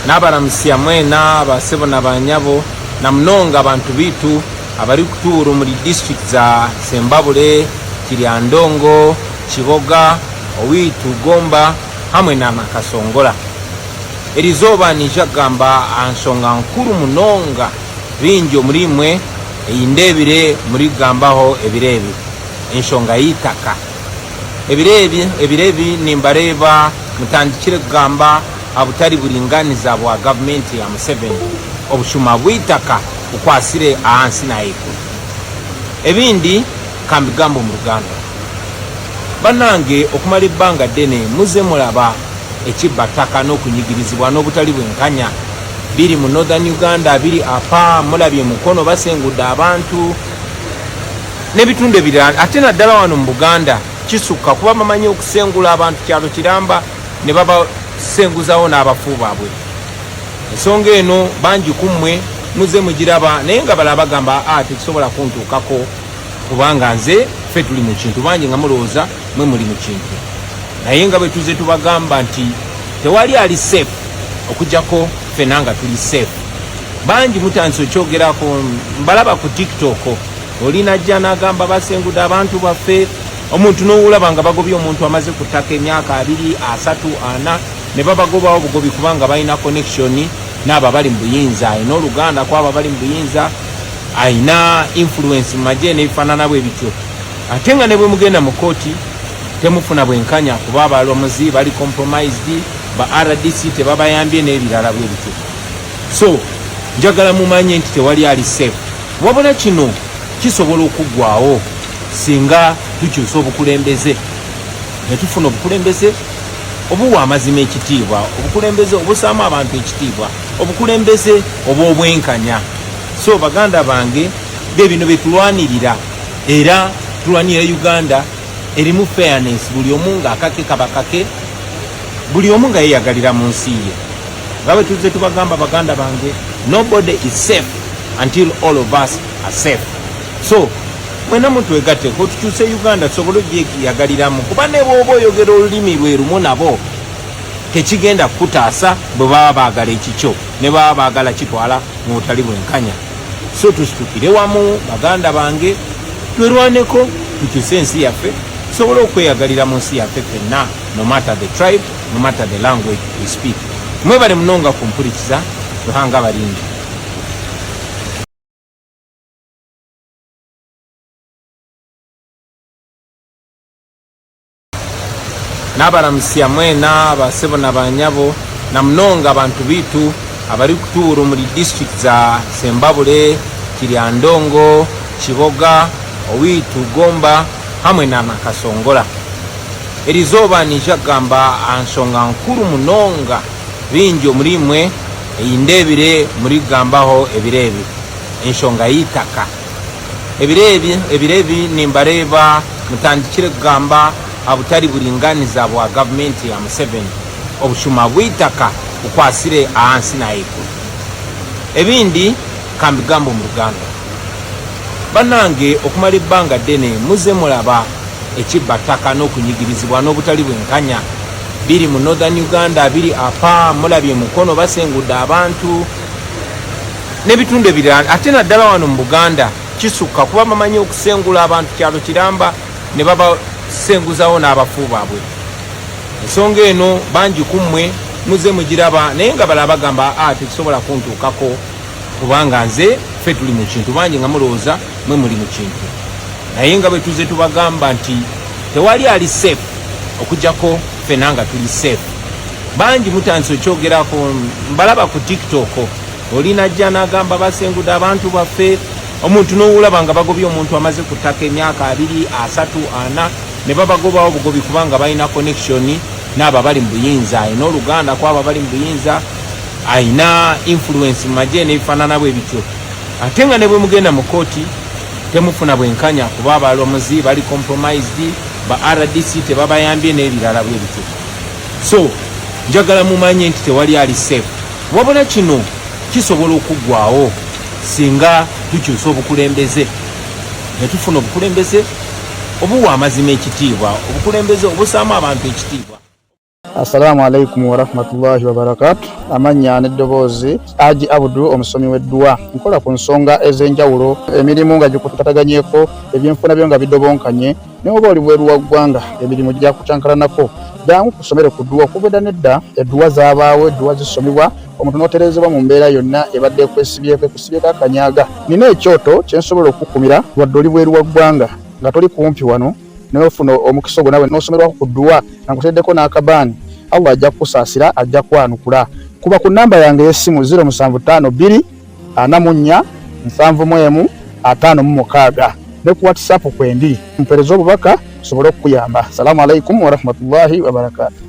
n'abalamusia mwena basebo n'abanyabo na mnonga abantu bitu abali kutuuru muri district za Sembabule, Kiryandongo, Kiboga, Owitu, Gomba hamwe na Nakasongola. Erizoba nijagamba ansonga nkuru munonga bingi omulimwe eyindebire muri gambaho ebirebi enshonga yitaka ebirebi nimbareba mutandikire kugamba abutari buringaniza bwa government ya Museveni obushuma bwitaka ukwasire ahansi naiko ebindi kambigambo mu Ruganda banange okumala ebbanga ddene muze mulaba ekibataka n'okunyigirizibwa n'obutali bwenkanya biri mu Northern Uganda biri apa mulabye mukono basengudde abantu n'ebitundu ebirala ate naddala wano mu Buganda kisukka kuba bamanyi okusengula abantu kyalo kiramba ne babasenguzawo n'abafu baabwe. Ensonga eno bangi kummwe muze mugiraba naye nga bala bagamba tekisobola kuntuukako kubanga nze ffe tuli mu kintu bangi nga mulowooza mwe muli mu kintu naye nga bwe tuze tubagamba nti tewali ali safe okujjako ffe nanga tuli safe. Bangi mutandise okyogerako mbalaba ku TikTok olina ajja n'agamba basengudde abantu baffe omuntu n'owulaba nga bagobye omuntu amaze ku ttaka emyaka 2, 3, 4 ne babagobawo obugobi kubanga balina connection n'abo bali mu buyinza ayina oluganda kwabo bali mu buyinza ayina influence mu magye n'ebifaanana bwe bityo ate nga ne bwe mugenda mu kooti temufuna bwenkanya kuba abalamuzi bali compromised ba RDC tebabayambye n'ebirala bwe bityo. So njagala mumanye nti tewali ali safe wabula kino kisobola okuggwawo singa tukyusa obukulembeze ne tufuna obukulembeze obuwa amazima ekitiibwa obukulembeze obusaamu abantu ekitiibwa obukulembeze obw'obwenkanya. So baganda bange bino betulwanirira era tulwanira Uganda erimu fairness buli omu nga akake kabakake buli omu nga yeyagalira mu nsi ye nga bwe tuze tubagamba baganda bange nobody is safe until all of us are safe. So mwena mutwegatteko tukyuse Uganda tusobole ogyeyagaliramu kuba ne bw'oba oyogera olulimi lwe lumu nabo tekigenda kutaasa bwe baba baagala ekikyo ne baba baagala kitwala mu butali bwenkanya. So tusitukire wamu baganda bange twerwaneko tukyuse ensi yaffe tusobole okweyagalira mu nsi yaffe ffenna no matter the tribe no matter the language we speak. Mwebale munonga kumpuliriza Ruhanga balindi. N'abalamusia mwena basebo n'abanyabo na mnonga abantu bitu abali kutuuru muri district za Sembabule, Kiryandongo, Kiboga, Owitu, Gomba hamwe na Nakasongola. Erizoba nijagamba ansonga nkuru munonga bingi omulimwe eyindebire muri gambaho ebirebi enshonga yitaka ebirebi nimbareba mutandikire kugamba abutali buringaniza bwa government ya Museveni obushuma bwitaka ukwasire ahansi naiko ebindi kambigambo mu Ruganda banange okumala ebbanga ddene muze mulaba ekibataka n'okunyigirizibwa n'obutali bwenkanya biri mu Northern Uganda biri apa mulabye mukono basengudde abantu n'ebitundu ebirala ate naddala wano mu Buganda kisukka kuba bamanyi okusengula abantu kyalo kiramba ne babasenguzawo n'abafu baabwe. Ensonga eno bangi kummwe muze mugiraba naye nga bala bagamba tekisobola kuntuukako kubanga nze ffe tuli mu kintu bangi nga mulowooza mwe muli mu kintu naye nga bwe tuze tubagamba nti tewali ali safe okujjako ffe nanga tuli safe. Bangi mutandise okyogerako mbalaba ku TikTok olina ajja n'agamba basengudde abantu baffe omuntu n'owulaba nga bagobye omuntu amaze ku ttaka emyaka 2, 3, 4 ne babagobawo obugobi kubanga balina connection n'abo bali mu buyinza ayina oluganda kwabo bali mu buyinza ayina influence mu magye n'ebifaanana bwe bityo ate nga ne bwe mugenda mu kooti temufuna bwenkanya kuba abalamuzi bali compromised ba RDC tebabayambye n'ebirala bwe bityo. So njagala mumanye nti tewali ali safe wabula kino kisobola okuggwawo singa tukyusa obukulembeze ne tufuna obukulembeze obuwa amazima ekitiibwa obukulembeze obusaamu abantu ekitiibwa. Assalamu alaikum warahmatullahi wabarakatuh. Amanya n'eddoboozi Haji Abdu omusomi w'eddua. Nkola ku nsonga ez'enjawulo, emirimu nga gikutataganyeko, ebyenfuna byo nga bidobonkanye, ne oba oli bweru wa ggwanga emirimu gya kucankalanako. Jangu kusomere ku ddua okubeda nedda eddua zaabaawo, eddua zisomibwa, omuntu n'oterezebwa mu mbeera yonna ebadde ekwesibyeko akanyaga. Nina ekyoto kye nsobola okukumira wadde oli bweru wa ggwanga nga toli kumpi wano n'ofuna omukisa ogwo nawe n'osomerwako ku ddua nga nkuteddeko n'akabaani. Allah ajja kusaasira, ajja kwanukula. Kuba ku namba yange y'essimu 0752 44 71 56 ne ku WhatsApp kwendi mpereza obubaka sobole okuyamba. Assalamu alaikum warahmatullahi wabarakatuh.